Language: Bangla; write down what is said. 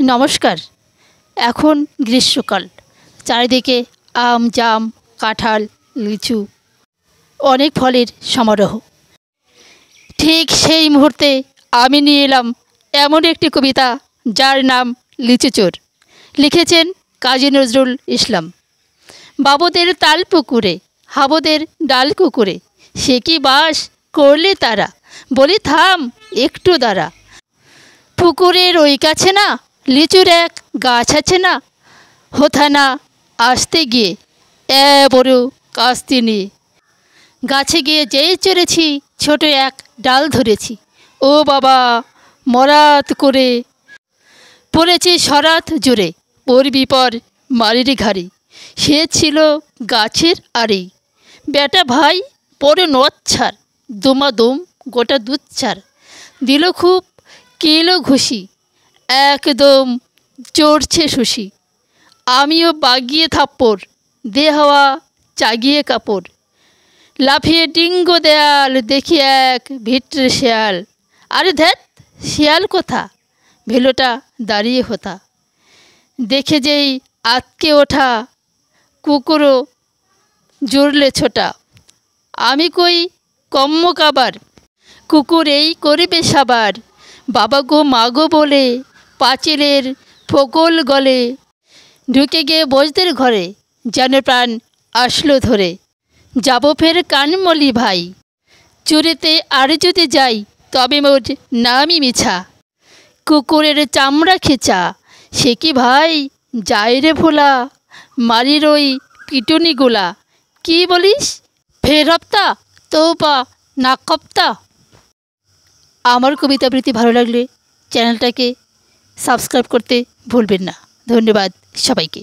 নমস্কার। এখন গ্রীষ্মকাল, চারিদিকে আম, জাম, কাঁঠাল, লিচু, অনেক ফলের সমারোহ। ঠিক সেই মুহূর্তে আমি নিয়ে এলাম এমন একটি কবিতা, যার নাম লিচু চোর। লিখেছেন কাজী নজরুল ইসলাম। বাবুদের তাল পুকুরে, হাবুদের ডাল কুকুরে, সে কি বাস করলে তারা, বলি থাম একটু দাঁড়া। পুকুরের ওই কাছে না লিচুর এক গাছ আছে না, হোথা না আসতে গিয়ে বড় কাস্তি নিয়ে। গাছে গিয়ে যেই চড়েছি, ছোট এক ডাল ধরেছি, ও বাবা মরাত করে পড়েছি সরাত জোরে, পড়বি পর মারির ঘাড়ি। সে ছিল গাছের আড়েই, বেটা ভাই পরে নচ্ছার, দুমাদুম গোটা দুচ্ছার, দিল খুব কিলো ঘুষি, একদম চড়ছে শুষি। আমিও বাগিয়ে থাপ্পড়, দে হাওয়া চাগিয়ে কাপড়, লাফিয়ে ডিঙ্গো দেয়াল, দেখি এক ভিটরে শেয়াল। আরে ধ্যাত, শিয়াল কোথা, ভেলোটা দাঁড়িয়ে হোথা। দেখে যেই আতকে ওঠা, কুকুরও জুড়লে ছোটা। আমি কই কম্ম কাবার, কুকুর এই করবে সাবার। বাবা গো মা গো বলে পাঁচিলের ফোকল গলে ঢুকে গিয়ে বজদের ঘরে, যেন প্রাণ আসলো ধরে। যাব ফের কানমলি ভাই, চুরিতে আর যদি যাই, তবে মোর নামই মিছা। কুকুরের চামড়া খেচা, সে কি ভাই যায় রে ভোলা, মারির ওই পিটুনিগুলা। কি বলিস ফের হপ্তা, তৌবা না কপ্তা। আমার কবিতা আবৃত্তি ভালো লাগলে চ্যানেলটাকে সাবস্ক্রাইব করতে ভুলবেন না। ধন্যবাদ সবাইকে।